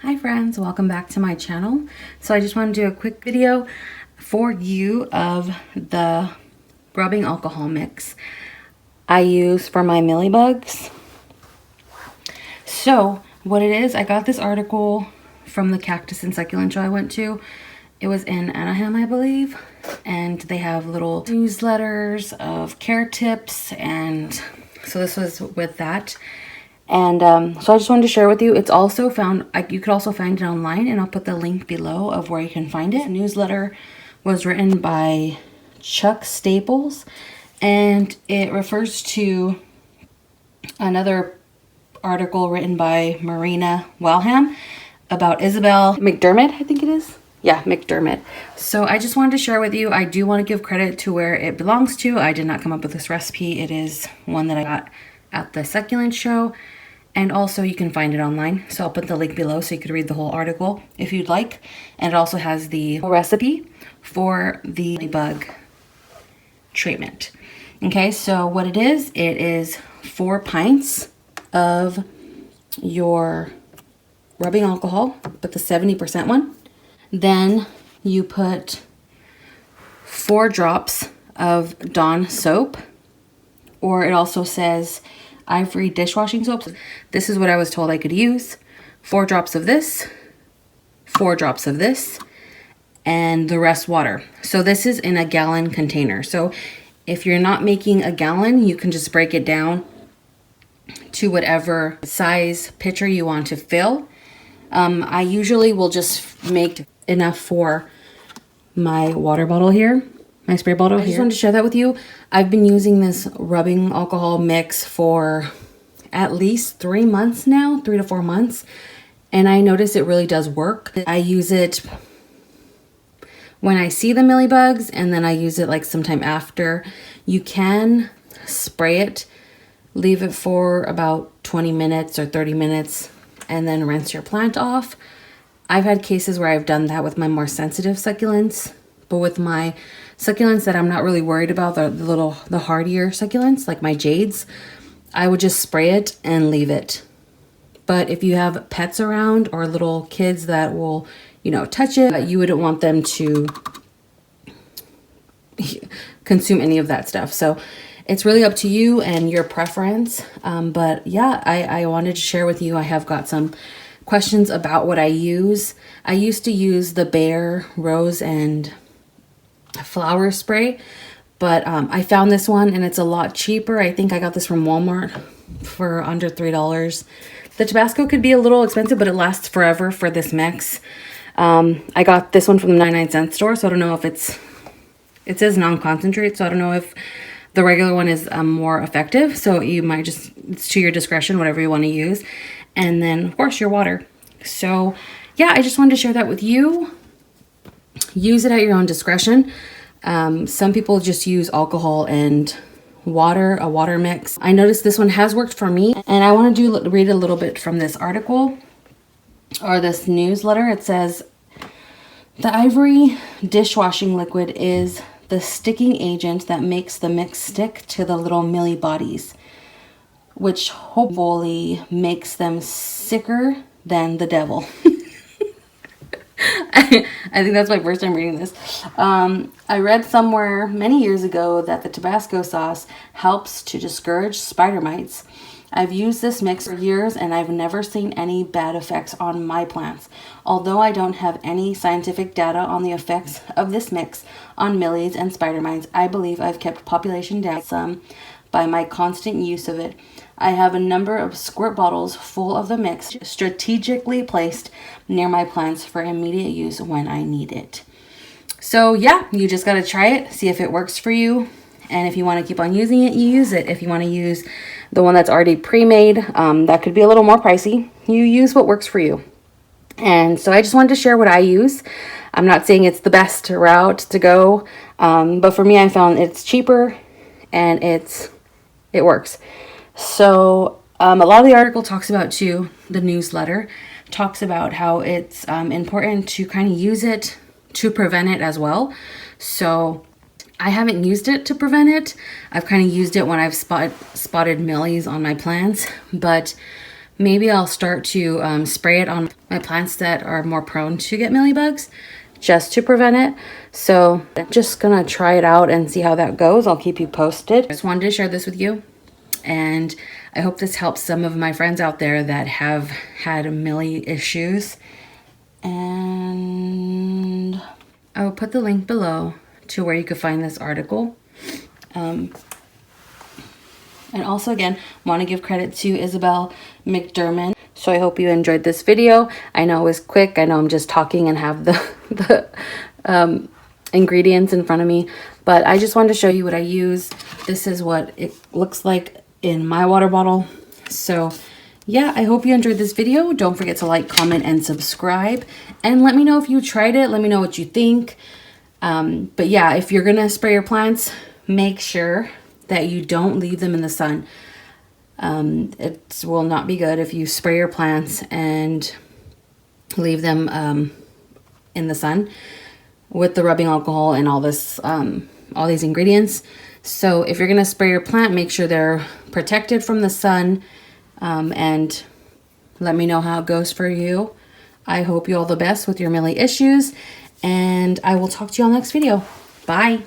Hi friends, welcome back to my channel. So I just want to do a quick video for you of the rubbing alcohol mix I use for my mealybugs. So what it is, I got this article from the cactus and succulent show I went to. It was in Anaheim, I believe, and they have little newsletters of care tips, and so this was with that. And so I just wanted to share with you. It's also found, you could also find it online, and I'll put the link below of where you can find it. The newsletter was written by Chuck Staples, and it refers to another article written by Marina Wellham about Isabel McDermott, I think it is. Yeah, McDermott. So I just wanted to share with you. I do want to give credit to where it belongs to. I did not come up with this recipe. It is one that I got at the succulent show, and also you can find it online. So I'll put the link below so you could read the whole article if you'd like. And it also has the recipe for the bug treatment. Okay, so what it is 4 pints of your rubbing alcohol, but the 70% one. Then you put 4 drops of Dawn soap, or it also says Ivory dishwashing soap. This is what I was told I could use. 4 drops of this, 4 drops of this, and the rest water. So this is in a gallon container. So if you're not making a gallon, you can just break it down to whatever size pitcher you want to fill. I usually will just make enough for my water bottle here, my spray bottle here. I just wanted to share that with you. I've been using this rubbing alcohol mix for at least 3 months now, 3 to 4 months. And I notice it really does work. I use it when I see the mealybugs, and then I use it like sometime after. You can spray it, leave it for about 20 minutes or 30 minutes, and then rinse your plant off. I've had cases where I've done that with my more sensitive succulents, but with my succulents that I'm not really worried about, the hardier succulents like my jades, I would just spray it and leave it. But if you have pets around or little kids that will, touch it, you wouldn't want them to consume any of that stuff. So it's really up to you and your preference. But yeah, I wanted to share with you. I have got some questions about what I use. I used to use the Bare Rose and Flower spray, but I found this one and it's a lot cheaper. I think I got this from Walmart for under $3. The Tabasco could be a little expensive, but it lasts forever for this mix. I got this one from the 99-cent store, so I don't know if it says non-concentrate, so I don't know if the regular one is more effective. So you might just, it's to your discretion, whatever you want to use. And then of course your water. So yeah, I just wanted to share that with you. Use it at your own discretion. Some people just use alcohol and water, a water mix. I noticed this one has worked for me, and I want to read a little bit from this article or this newsletter. It says, the Ivory dishwashing liquid is the sticking agent that makes the mix stick to the little mealy bodies, which hopefully makes them sicker than the devil. I think that's my first time reading this. I read somewhere many years ago that the Tabasco sauce helps to discourage spider mites. I've used this mix for years and I've never seen any bad effects on my plants. Although I don't have any scientific data on the effects of this mix on millies and spider mites, I believe I've kept population down some by my constant use of it. I have a number of squirt bottles full of the mix strategically placed near my plants for immediate use when I need it. So yeah, you just got to try it, see if it works for you. And if you want to keep on using it, you use it. If you want to use the one that's already pre-made, that could be a little more pricey. You use what works for you. And so I just wanted to share what I use. I'm not saying it's the best route to go, but for me, I found it's cheaper and it works. So a lot of the article talks about too, the newsletter talks about how it's important to kind of use it to prevent it as well. So I haven't used it to prevent it. I've kind of used it when I've spotted millies on my plants, but maybe I'll start to spray it on my plants that are more prone to get mealybugs, just to prevent it. So I'm just gonna try it out and see how that goes. I'll keep you posted. I just wanted to share this with you, and I hope this helps some of my friends out there that have had mealy issues. And I will put the link below to where you could find this article. And also, again, want to give credit to Isabel McDermott. So I hope you enjoyed this video. I know it was quick. I know I'm just talking and have the ingredients in front of me, but I just wanted to show you what I use. This is what it looks like in my water bottle. So yeah, I hope you enjoyed this video. Don't forget to like, comment, and subscribe. And let me know if you tried it. Let me know what you think. But yeah, if you're gonna spray your plants, make sure that you don't leave them in the sun. It will not be good if you spray your plants and leave them in the sun with the rubbing alcohol and all this, all these ingredients. So if you're gonna spray your plant, make sure they're protected from the sun, and let me know how it goes for you. I hope you all the best with your mealy issues, and I will talk to you all next video. Bye.